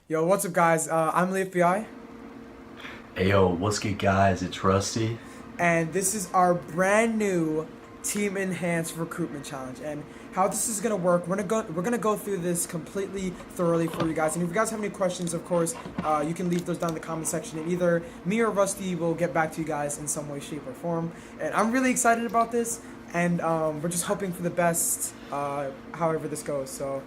Yo, what's up, guys? I'm Leaf BI, Hey yo, what's good guys? It's Rusty. and this is our brand new Team Enhanced Recruitment Challenge. And how this is gonna work, we're gonna go through this completely thoroughly for you guys. And if you guys have any questions, of course, you can leave those down in the comment section, and either me or Rusty will get back to you guys in some way, shape, or form. And I'm really excited about this, and we're just hoping for the best, however this goes. So.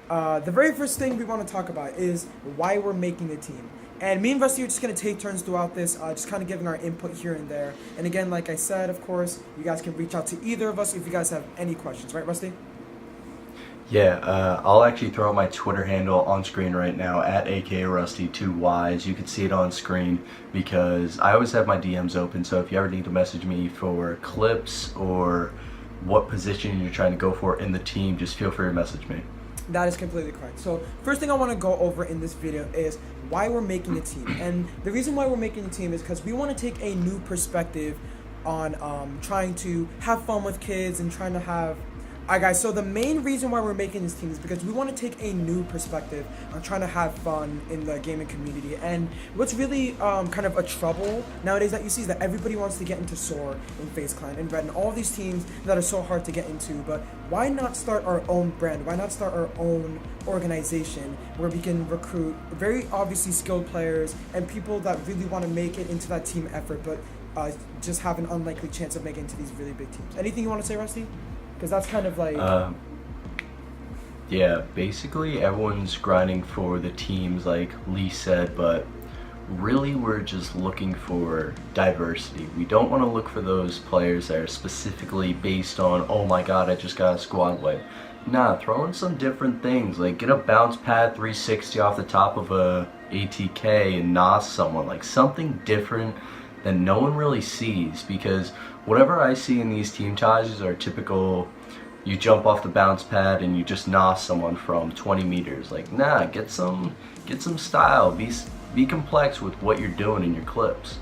The very first thing we want to talk about is why we're making the team. And me and Rusty are just going to take turns throughout this, just kind of giving our input here and there. And again, like I said, of course, you guys can reach out to either of us if you guys have any questions. Right, Rusty? Yeah, I'll actually throw out my Twitter handle on screen right now at AKRusty2Ys. You can see it on screen because I always have my DMs open. So if you ever need to message me for clips or what position you're trying to go for in the team, just feel free to message me. That is completely correct. So first thing I want to go over in this video is why we're making a team. And the reason why we're making a team is because we want to take a new perspective on trying to have fun with kids and trying to have. Alright, guys, so the main reason why we're making this team is because we want to take a new perspective on trying to have fun in the gaming community. And what's really kind of a trouble nowadays that you see is that everybody wants to get into SOAR and FaZe Clan and Red and all these teams that are so hard to get into. But why not start our own brand? Why not start our own organization where we can recruit very obviously skilled players and people that really want to make it into that team effort, but just have an unlikely chance of making it into these really big teams. Anything you want to say, Rusty? Because that's kind of like Yeah, basically everyone's grinding for the teams like Lee said, but really we're just looking for diversity. We don't want to look for those players that are specifically based on, oh my god, I just got a squad wipe. Nah, throw in some different things, like get a bounce pad 360 off the top of a ATK and NOS someone, like something different that no one really sees, because whatever I see in these team challenges are typical, you jump off the bounce pad and you just NOS someone from 20 meters. Like, nah, get some style, be complex with what you're doing in your clips.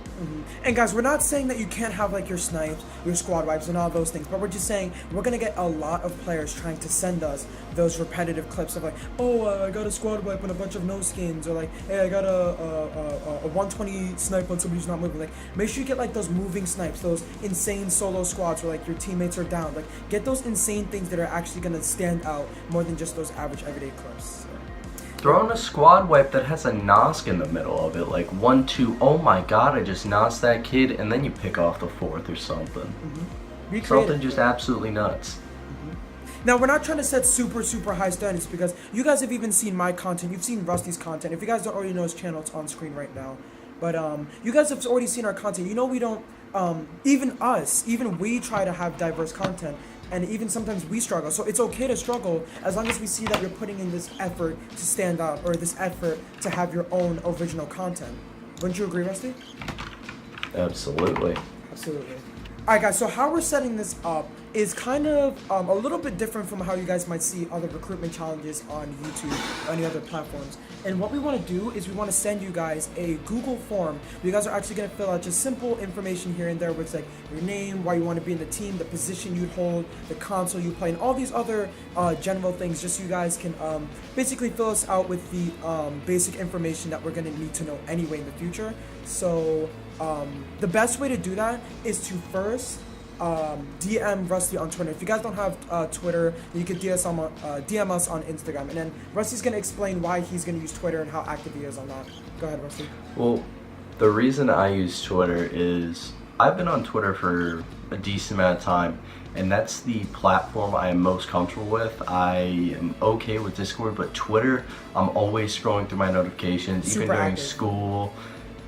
And guys, we're not saying that you can't have like your snipes, your squad wipes, and all those things, but we're just saying we're gonna get a lot of players trying to send us those repetitive clips of like, oh, I got a squad wipe and a bunch of no skins, or like, hey, I got a 120 snipe on somebody who's not moving. Like, make sure you get like those moving snipes, those insane solo squads where like your teammates are down. Like, get those insane things that are actually gonna stand out more than just those average everyday clips. So. Throw in a squad wipe that has a Nosk in the middle of it, like 1-2, oh my god, I just Nosked that kid, and then you pick off the fourth or something. Something just absolutely nuts. Now, we're not trying to set super high standards because you guys have even seen my content. You've seen Rusty's content. If you guys don't already know his channel, it's on screen right now. But you guys have already seen our content. You know we don't, even we try to have diverse content. And even sometimes we struggle. So it's okay to struggle as long as we see that you're putting in this effort to stand out or this effort to have your own original content. Wouldn't you agree, Rusty? Absolutely. Absolutely. Alright, guys, so how we're setting this up is kind of a little bit different from how you guys might see other recruitment challenges on YouTube or any other platforms. And what we want to do is we want to send you guys a Google form. You guys are actually going to fill out just simple information here and there, which is like your name, why you want to be in the team, the position you'd hold, the console you play, and all these other general things, just so you guys can basically fill us out with the basic information that we're going to need to know anyway in the future. So the best way to do that is to first DM Rusty on Twitter. If you guys don't have Twitter, you can DM us on Instagram. And then Rusty's going to explain why he's going to use Twitter and how active he is on that. Go ahead, Rusty. Well, the reason I use Twitter is I've been on Twitter for a decent amount of time, and that's the platform I am most comfortable with. I am okay with Discord, but Twitter, I'm always scrolling through my notifications, Super even during active. school.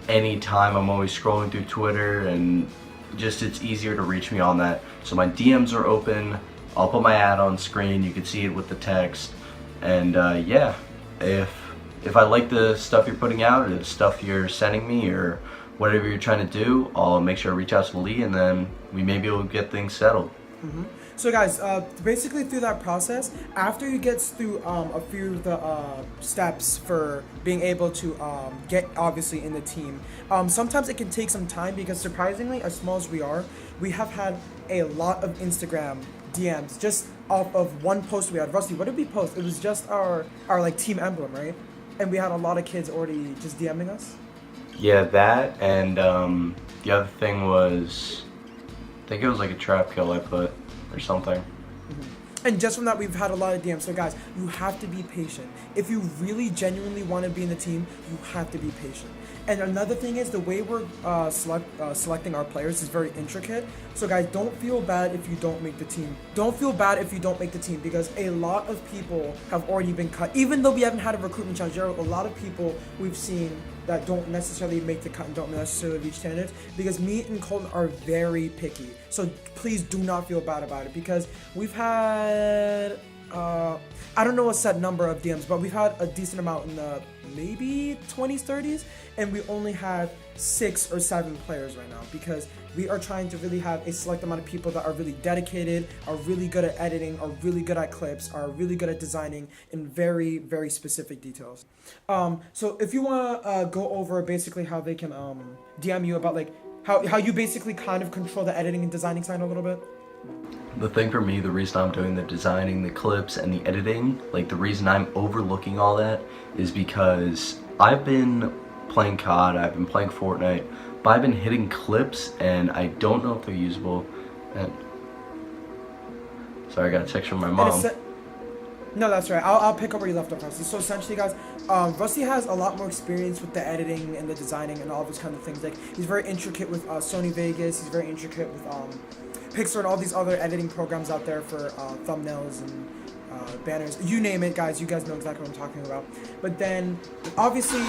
Anytime I'm always scrolling through Twitter, and just it's easier to reach me on that. So my DMs are open. I'll put my ad on screen. You can see it with the text. And yeah, if I like the stuff you're putting out or the stuff you're sending me or whatever you're trying to do, I'll make sure I reach out to Lee, and then we may be able to get things settled. So guys, basically through that process, after you get through a few of the steps for being able to get obviously in the team, sometimes it can take some time because surprisingly, as small as we are, we have had a lot of Instagram DMs just off of one post we had. Rusty, what did we post? It was just our like team emblem, right? and we had a lot of kids already just DMing us. Yeah, that, and the other thing was, I think it was like a trap kill I put or something. And just from that, we've had a lot of DMs. So guys, you have to be patient. If you really genuinely want to be in the team, you have to be patient. And another thing is the way we're selecting our players is very intricate. So guys, don't feel bad if you don't make the team. Don't feel bad if you don't make the team, because a lot of people have already been cut. Even though we haven't had a recruitment challenge, there are a lot of people we've seen that don't necessarily make the cut and don't necessarily reach standards, because me and Colton are very picky. So please do not feel bad about it, because we've had I don't know a set number of DMs, but we've had a decent amount in the maybe 20s, 30s, and we only have 6 or 7 players right now, because we are trying to really have a select amount of people that are really dedicated, are really good at editing, are really good at clips, are really good at designing in very, very specific details. So if you want to go over basically how they can DM you about like how you basically kind of control the editing and designing side a little bit. The thing for me, the reason I'm doing the designing, the clips, and the editing, like the reason I'm overlooking all that is because I've been playing COD, I've been playing Fortnite, but I've been hitting clips and I don't know if they're usable. And sorry, I got a text from my mom. No, that's right. I'll pick up where you left off, Rusty. So essentially, guys, Rusty has a lot more experience with the editing and the designing and all those kind of things. Like, he's very intricate with Sony Vegas. He's very intricate with Pixar and all these other editing programs out there for thumbnails and banners. You name it, guys. You guys know exactly what I'm talking about. But then, obviously,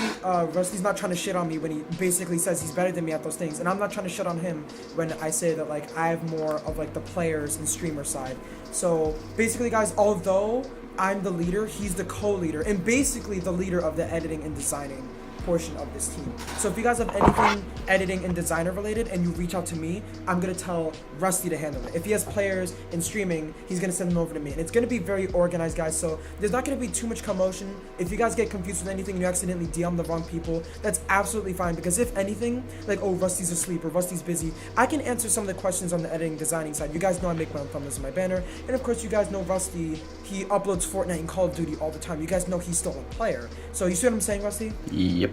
Rusty's not trying to shit on me when he basically says he's better than me at those things. And I'm not trying to shit on him when I say that, like, I have more of, like, the players and streamer side. So, basically, guys, although I'm the leader, he's the co-leader, and basically the leader of the editing and designing portion of this team. So if you guys have anything editing and designer related and you reach out to me, I'm gonna tell Rusty to handle it. If he has players in streaming, he's gonna send them over to me, and it's gonna be very organized, guys. So there's not gonna be too much commotion. If you guys get confused with anything and you accidentally DM the wrong people, that's absolutely fine, because if anything, like, oh, Rusty's asleep or Rusty's busy, I can answer some of the questions on the editing designing side. You guys know I make my own thumbnails in my banner, and of course you guys know Rusty, he uploads Fortnite and Call of Duty all the time. You guys know he's still a player. So you see what I'm saying, Rusty? Yep.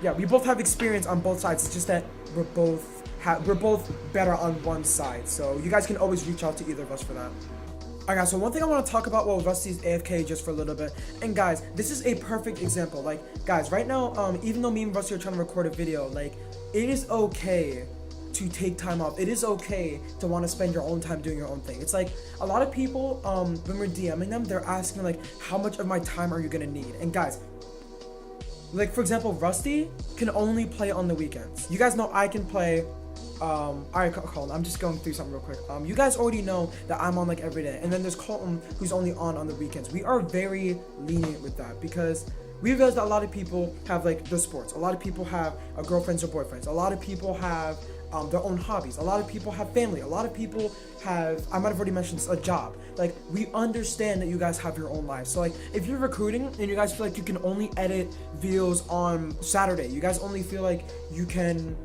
Yeah, we both have experience on both sides. It's just that we're both better on one side. So you guys can always reach out to either of us for that. Alright guys, so one thing I want to talk about while Rusty's AFK just for a little bit. And guys, this is a perfect example. Like, guys, right now, even though me and Rusty are trying to record a video, like, it is okay to take time off. It is okay to want to spend your own time doing your own thing. It's like a lot of people, when we're DMing them, they're asking like, how much of my time are you gonna need? And guys, like, for example, Rusty can only play on the weekends. You guys know I can play. Alright, Colton, I'm just going through something real quick. You guys already know that I'm on like every day, and then there's Colton who's only on the weekends. We are very lenient with that, because we realize that a lot of people have like their sports. A lot of people have girlfriends or boyfriends. A lot of people have their own hobbies. A lot of people have family. A lot of people have, I might have already mentioned this, a job. Like, we understand that you guys have your own lives. So like, if you're recruiting and you guys feel like you can only edit videos on Saturday, you guys only feel like you can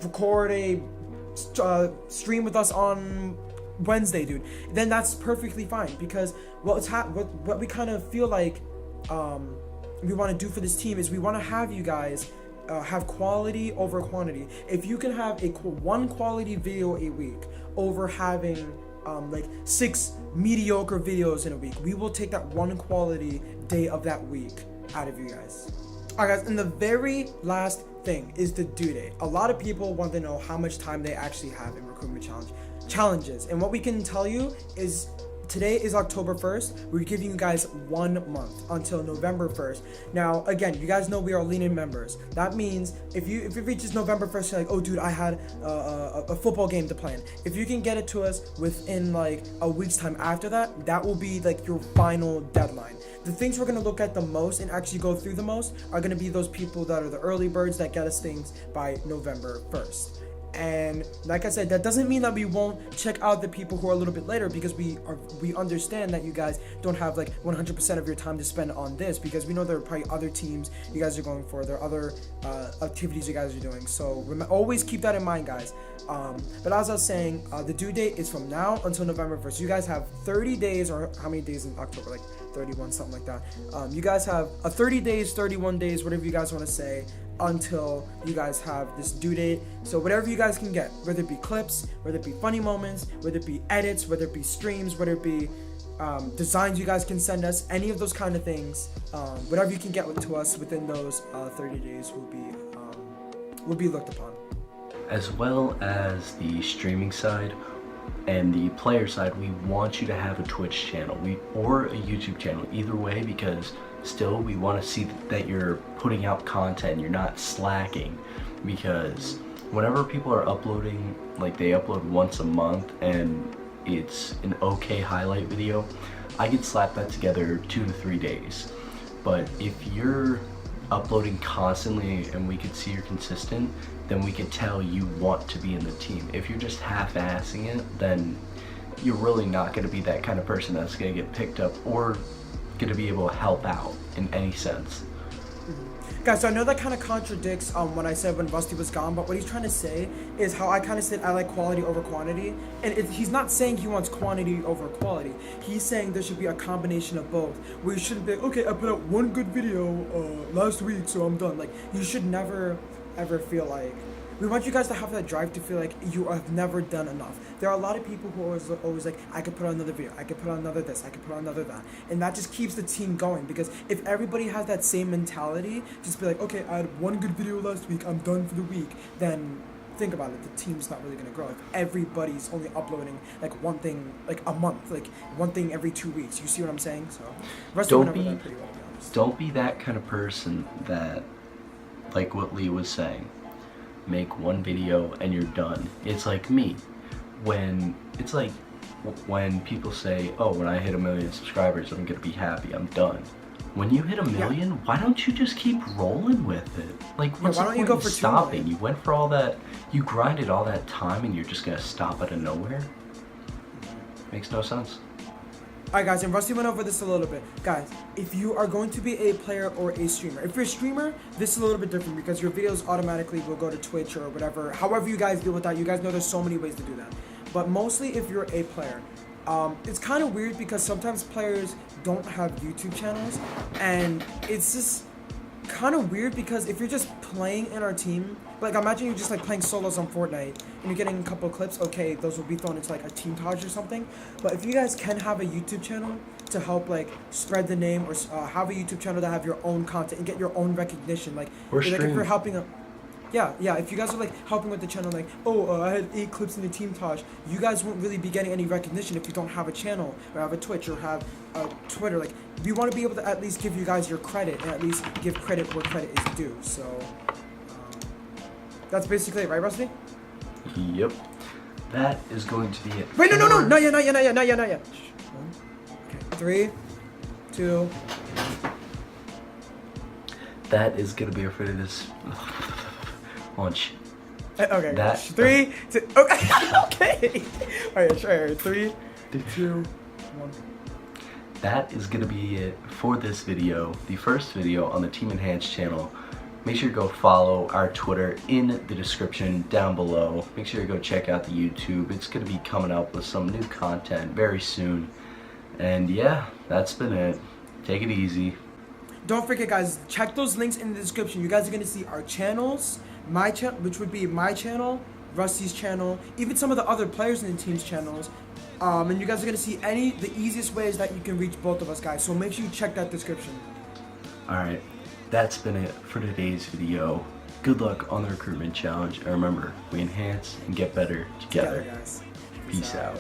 record a stream with us on Wednesday, dude, then that's perfectly fine, because what we kind of feel like we want to do for this team is we want to have you guys have quality over quantity. If you can have one quality video a week over having like 6 mediocre videos in a week, we will take that one quality day of that week out of you guys. Alright guys, and the very last thing is the due date. A lot of people want to know how much time they actually have in recruitment challenges, and what we can tell you is today is October 1st. We're giving you guys 1 month until November 1st. Now, again, you guys know we are lenient members. That means if it reaches November 1st, you're like, oh, dude, I had a football game to plan. If you can get it to us within like a week's time after that, that will be like your final deadline. The things we're gonna look at the most and actually go through the most are gonna be those people that are the early birds that get us things by November 1st. And like I said, that doesn't mean that we won't check out the people who are a little bit later, because we understand that you guys don't have like 100% of your time to spend on this, because we know there are probably other teams you guys are going for, there are other activities you guys are doing. So always keep that in mind, guys. But as I was saying, the due date is from now until November 1st. You guys have 30 days, or how many days in October? Like 31, something like that. You guys have 30 days, 31 days, whatever you guys want to say, until you guys have this due date. So whatever you guys can get, whether it be clips, whether it be funny moments, whether it be edits, whether it be streams, whether it be designs you guys can send us, any of those kind of things, whatever you can get to us within those 30 days will be looked upon. As well as the streaming side and the player side, we want you to have a Twitch channel or a YouTube channel, either way, because still we want to see that you're putting out content, you're not slacking. Because whenever people are uploading, like they upload once a month and it's an okay highlight video, I could slap that together 2 to 3 days. But if you're uploading constantly and we could see you're consistent, then we can tell you want to be in the team. If you're just half-assing it, then you're really not going to be that kind of person that's going to get picked up or going to be able to help out in any sense. Guys, so I know that kind of contradicts what I said when Rusty was gone, but what he's trying to say is how I kind of said I like quality over quantity, and he's not saying he wants quantity over quality. He's saying there should be a combination of both, where you shouldn't be like, okay, I put out one good video last week, so I'm done. Like, you should never ever feel like, we want you guys to have that drive to feel like you have never done enough. There are a lot of people who are always like, I could put on another video, I could put on another this, I could put on another that. And that just keeps the team going, because if everybody has that same mentality, just be like, okay, I had one good video last week, I'm done for the week, then think about it, the team's not really gonna grow. If everybody's only uploading like one thing like a month, like one thing every 2 weeks, you see what I'm saying? So Rusty went over that pretty well, to be honest. Don't be that kind of person that, like what Lee was saying, make one video and you're done. It's like me, when people say, oh, when I hit 1 million subscribers I'm gonna be happy, I'm done. When you hit 1 million, why don't you just keep rolling with it? Like, what's the point of stopping? You went for all that, you grinded all that time and you're just gonna stop out of nowhere? Makes no sense. Alright guys, and Rusty went over this a little bit. Guys, if you are going to be a player or a streamer, if you're a streamer, this is a little bit different, because your videos automatically will go to Twitch or whatever. However you guys deal with that, you guys know there's so many ways to do that. But mostly if you're a player, it's kind of weird because sometimes players don't have YouTube channels, and it's just kind of weird because if you're just playing in our team, like imagine you're just like playing solos on Fortnite and you're getting a couple of clips, okay, those will be thrown into like a team Taj or something. But if you guys can have a YouTube channel to help like spread the name, or have a YouTube channel to have your own content and get your own recognition, like if you're helping a yeah, if you guys are like helping with the channel, like, oh, I had 8 clips in the Team Taj, you guys won't really be getting any recognition if you don't have a channel, or have a Twitch, or have a Twitter. Like, we want to be able to at least give you guys your credit, and at least give credit where credit is due. So, that's basically it, right, Rusty? Yep. That is going to be it. Wait, no, not yet. Okay, 3, 2. That is going to be it for this launch. Okay. That 3, 2. Okay. Okay. All right. 3, 2, 1. That is going to be it for this video, the first video on the Team Enhanced channel. Make sure to go follow our Twitter in the description down below. Make sure to go check out the YouTube. It's going to be coming up with some new content very soon. And yeah, that's been it. Take it easy. Don't forget, guys, check those links in the description. You guys are going to see our channels, my channel, which would be my channel, Rusty's channel, even some of the other players in the team's channels. And you guys are going to see the easiest ways that you can reach both of us, guys. So make sure you check that description. Alright, that's been it for today's video. Good luck on the recruitment challenge. And remember, we enhance and get better together. Guys. Peace out.